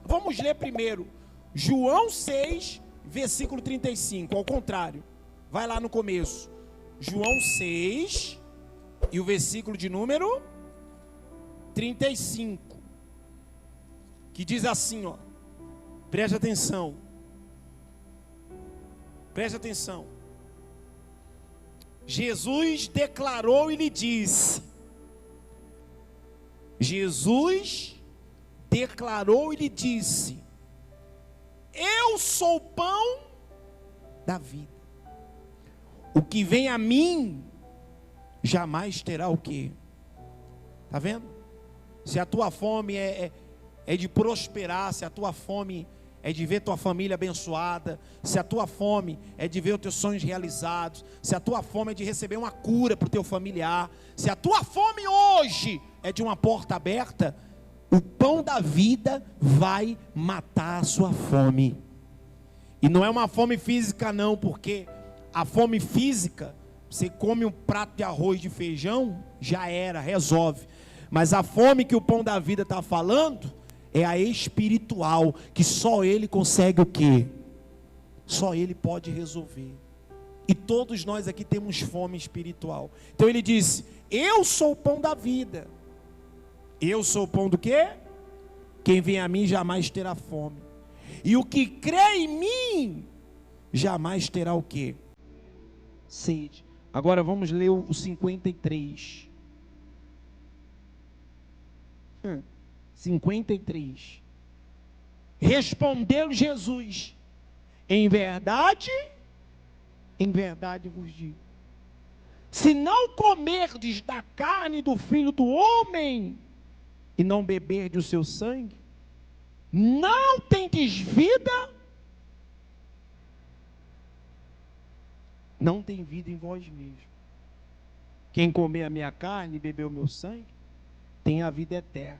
vamos ler primeiro João 6, versículo 35, ao contrário. Vai lá no começo. João 6 e o versículo de número 35. Que diz assim, ó. Preste atenção. Preste atenção. Jesus declarou e lhe disse. Jesus declarou e lhe disse: eu sou o pão da vida. O que vem a mim jamais terá o quê? Tá vendo? Se a tua fome é de prosperar, se a tua fome é de ver tua família abençoada, se a tua fome é de ver os teus sonhos realizados, se a tua fome é de receber uma cura para o teu familiar, se a tua fome hoje é de uma porta aberta, o pão da vida vai matar a sua fome. E não é uma fome física não, porque a fome física, você come um prato de arroz de feijão, já era, resolve. Mas a fome que o pão da vida está falando é a espiritual, que só Ele consegue o quê? Só Ele pode resolver. E todos nós aqui temos fome espiritual. Então Ele disse: eu sou o pão da vida. Eu sou o pão do quê? Quem vem a mim jamais terá fome. E o que crê em mim jamais terá o quê? Sede. Agora vamos ler o 53. 53. Respondeu Jesus: em verdade vos digo, se não comerdes da carne do Filho do Homem e não beberdes o seu sangue, não tendes vida, não tem vida em vós mesmos. Quem comer a minha carne e beber o meu sangue, tem a vida eterna.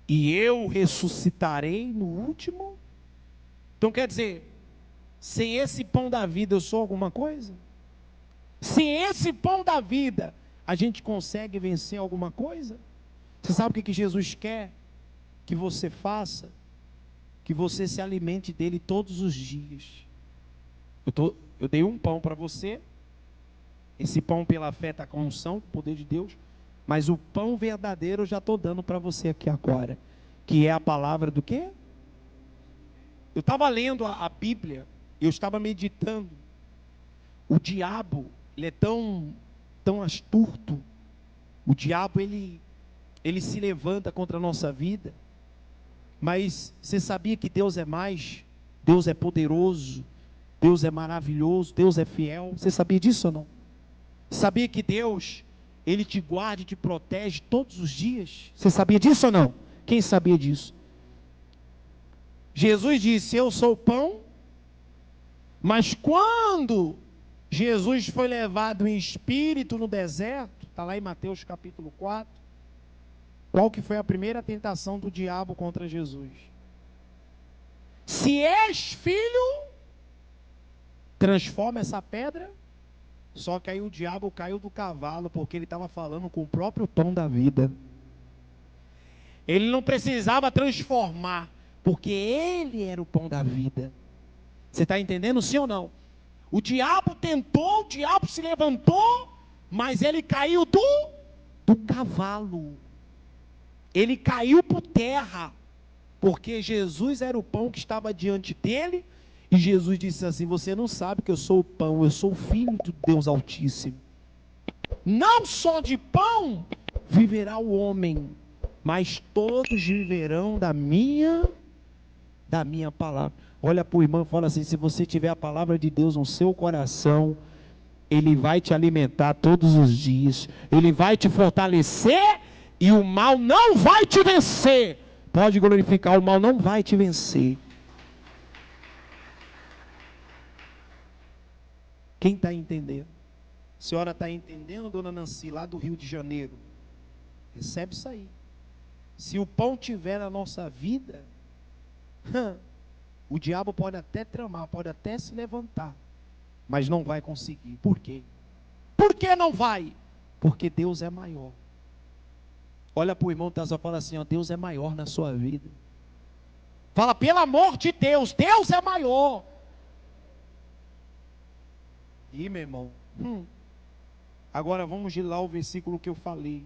E eu ressuscitarei no último. Então quer dizer, sem esse pão da vida eu sou alguma coisa? Sem esse pão da vida a gente consegue vencer alguma coisa? Você sabe o que Jesus quer que você faça? Que você se alimente dele todos os dias. Eu dei um pão para você. Esse pão pela fé está com a unção, o poder de Deus. Mas o pão verdadeiro eu já estou dando para você aqui agora. Que é a palavra do quê? Eu estava lendo a Bíblia. Eu estava meditando. O diabo, ele é tão astuto. O diabo, ele se levanta contra a nossa vida. Mas você sabia que Deus é mais? Deus é poderoso. Deus é maravilhoso. Deus é fiel. Você sabia disso ou não? Sabia que Deus, Ele te guarda e te protege todos os dias? Você sabia disso ou não? Quem sabia disso? Jesus disse: eu sou o pão. Mas quando Jesus foi levado em espírito no deserto, está lá em Mateus capítulo 4, qual que foi a primeira tentação do diabo contra Jesus? Se és filho, transforma essa pedra. Só que aí o diabo caiu do cavalo, porque ele estava falando com o próprio pão da vida. Ele não precisava transformar, porque ele era o pão da vida. Você está entendendo, sim ou não? O diabo tentou, o diabo se levantou, mas ele caiu do cavalo. Ele caiu por terra, porque Jesus era o pão que estava diante dele. E Jesus disse assim: você não sabe que eu sou o pão, eu sou o Filho do Deus Altíssimo. Não só de pão viverá o homem, mas todos viverão da minha palavra. Olha para o irmão e fala assim: se você tiver a palavra de Deus no seu coração, Ele vai te alimentar todos os dias, Ele vai te fortalecer, e o mal não vai te vencer. Pode glorificar, o mal não vai te vencer. Quem está entendendo? A senhora está entendendo, dona Nancy, lá do Rio de Janeiro? Recebe isso aí. Se o pão tiver na nossa vida, o diabo pode até tramar, pode até se levantar, mas não vai conseguir. Por quê? Por que não vai? Porque Deus é maior. Olha para o irmão que está só falando assim, ó, Deus é maior na sua vida. Fala, pelo amor de Deus, Deus é maior. E meu irmão, agora vamos de lá o versículo que eu falei,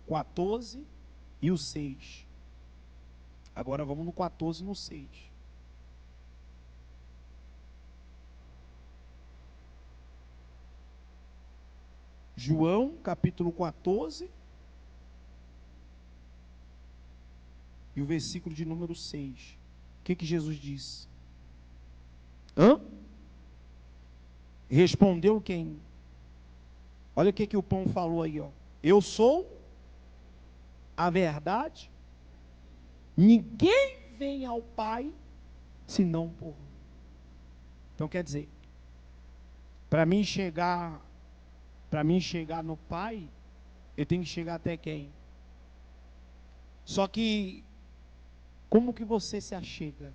14 e o 6. Agora vamos no 14 e no 6. João, capítulo 14, e o versículo de número 6. O que Jesus disse? Respondeu quem? Olha o que o pão falou aí, ó. Eu sou a verdade. Ninguém vem ao Pai senão por mim. Então quer dizer, para mim chegar no Pai, eu tenho que chegar até quem? Só que como que você se achega?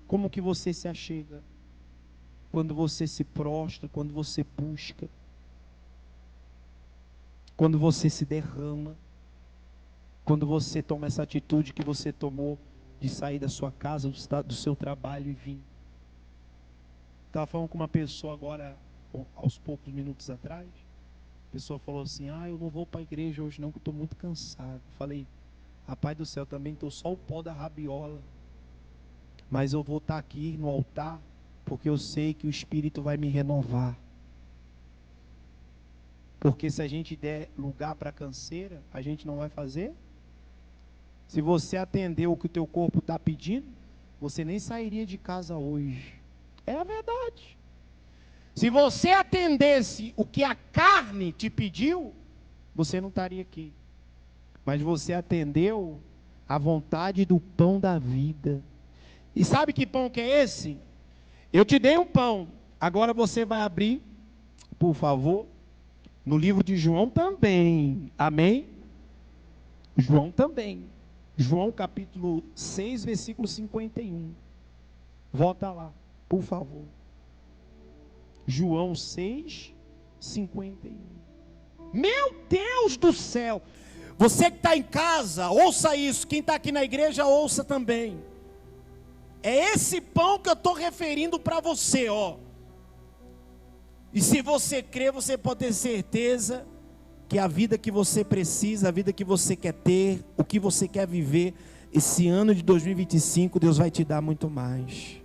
Como que você se achega? Quando você se prostra, quando você busca, quando você se derrama, quando você toma essa atitude que você tomou de sair da sua casa, do seu trabalho e vir. Estava falando com uma pessoa agora, aos poucos minutos atrás. A pessoa falou assim, eu não vou para a igreja hoje não, porque estou muito cansado. Falei, rapaz do céu, também estou só o pó da rabiola. Mas eu vou estar aqui no altar, porque eu sei que o Espírito vai me renovar. Porque se a gente der lugar para canseira, a gente não vai fazer. Se você atender o que o teu corpo está pedindo, você nem sairia de casa hoje. É a verdade. Se você atendesse o que a carne te pediu, você não estaria aqui. Mas você atendeu a vontade do pão da vida. E sabe que pão que é esse? Eu te dei um pão. Agora você vai abrir, por favor, no livro de João também. Amém? João também. João capítulo 6, versículo 51. Volta lá, por favor. João 6, 51. Meu Deus do céu! Você que está em casa, ouça isso. Quem está aqui na igreja, ouça também. É esse pão que eu estou referindo para você, ó. E se você crer, você pode ter certeza que a vida que você precisa, a vida que você quer ter, o que você quer viver, esse ano de 2025, Deus vai te dar muito mais.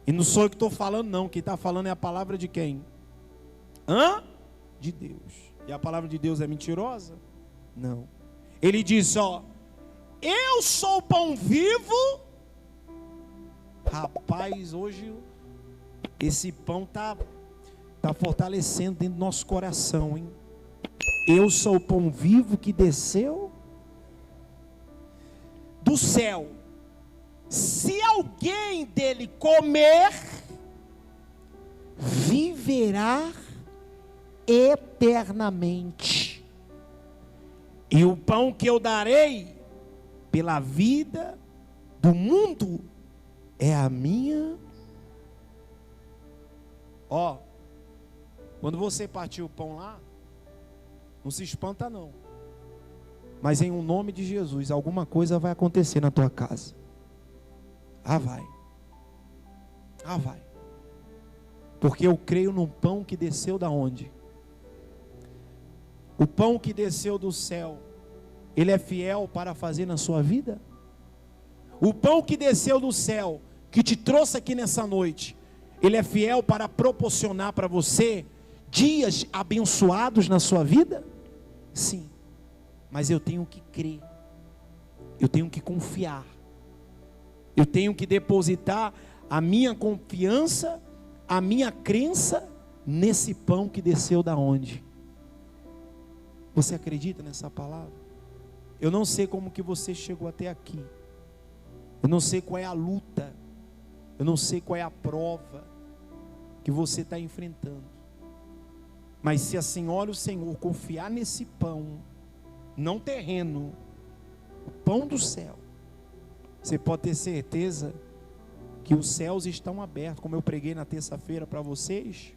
E não sou eu que estou falando não, quem está falando é a palavra de quem? De Deus. E a palavra de Deus é mentirosa? Não. Ele diz, ó, eu sou o pão vivo. Rapaz, hoje esse pão tá fortalecendo dentro do nosso coração, hein? Eu sou o pão vivo que desceu do céu. Se alguém dele comer, viverá eternamente. E o pão que eu darei pela vida do mundo é a minha. Ó, quando você partir o pão lá, não se espanta não. Mas em nome de Jesus, alguma coisa vai acontecer na tua casa. Vai. Vai. Porque eu creio num pão que desceu da onde? O pão que desceu do céu, ele é fiel para fazer na sua vida? O pão que desceu do céu, que te trouxe aqui nessa noite, ele é fiel para proporcionar para você dias abençoados na sua vida? Sim. Mas eu tenho que crer. Eu tenho que confiar. Eu tenho que depositar a minha confiança, a minha crença nesse pão que desceu da onde? Você acredita nessa palavra? Eu não sei como que você chegou até aqui. Eu não sei qual é a luta. Eu não sei qual é a prova que você está enfrentando. Mas se a senhora e o Senhor confiar nesse pão, não terreno, o pão do céu, você pode ter certeza que os céus estão abertos, como eu preguei na terça-feira para vocês.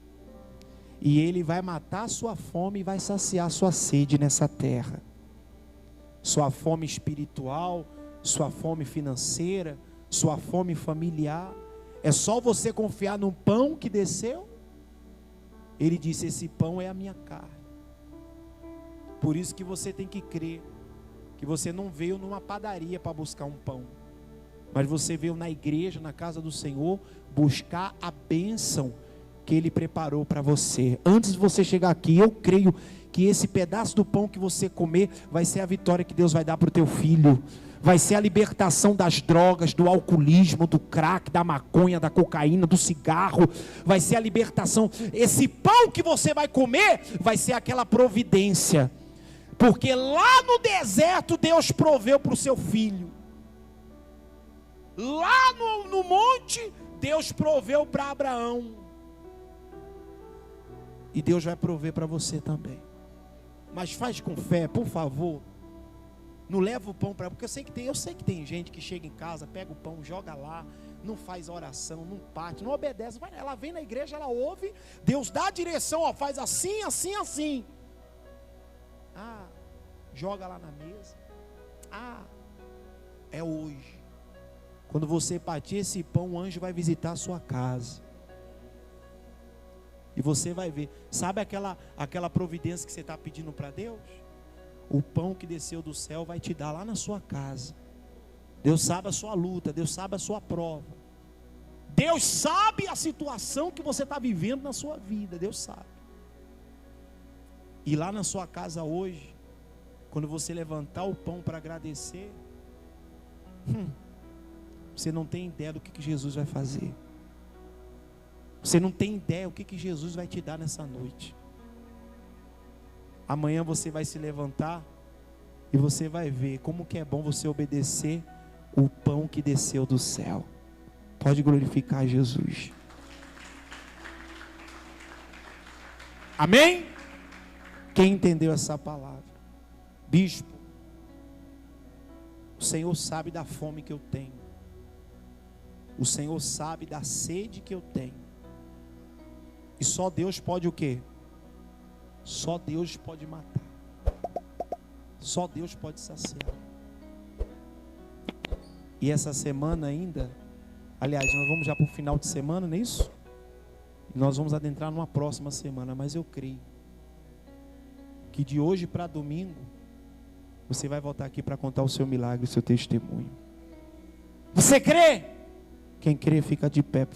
E Ele vai matar a sua fome e vai saciar a sua sede nessa terra. Sua fome espiritual, sua fome financeira, sua fome familiar. É só você confiar no pão que desceu. Ele disse: esse pão é a minha carne. Por isso que você tem que crer que você não veio numa padaria para buscar um pão, mas você veio na igreja, na casa do Senhor, buscar a bênção que Ele preparou para você. Antes de você chegar aqui, eu creio que esse pedaço do pão que você comer vai ser a vitória que Deus vai dar para o teu filho, vai ser a libertação das drogas, do alcoolismo, do crack, da maconha, da cocaína, do cigarro, vai ser a libertação. Esse pão que você vai comer vai ser aquela providência, porque lá no deserto Deus proveu para o seu filho, lá no monte Deus proveu para Abraão, e Deus vai prover para você também. Mas faz com fé, por favor. Não leva o pão para... Porque eu sei que tem gente que chega em casa, pega o pão, joga lá, não faz oração, não parte, não obedece. Ela vem na igreja, ela ouve, Deus dá a direção, ó, faz assim, assim, assim. Ah, joga lá na mesa. Ah, é hoje. Quando você partir esse pão, o anjo vai visitar a sua casa. E você vai ver. Sabe aquela providência que você está pedindo para Deus? O pão que desceu do céu vai te dar lá na sua casa. Deus sabe a sua luta, Deus sabe a sua prova, Deus sabe a situação que você está vivendo na sua vida, Deus sabe. E lá na sua casa hoje, quando você levantar o pão para agradecer, você não tem ideia do que Jesus vai fazer. Você não tem ideia o que Jesus vai te dar nessa noite. Amanhã você vai se levantar e você vai ver como que é bom você obedecer o pão que desceu do céu. Pode glorificar Jesus. Amém? Quem entendeu essa palavra? Bispo, o Senhor sabe da fome que eu tenho. O Senhor sabe da sede que eu tenho. E só Deus pode o quê? Só Deus pode matar. Só Deus pode saciar. E essa semana ainda, aliás, nós vamos já para o final de semana, não é isso? E nós vamos adentrar numa próxima semana, mas eu creio que de hoje para domingo, você vai voltar aqui para contar o seu milagre, o seu testemunho. Você crê? Quem crê fica de pé.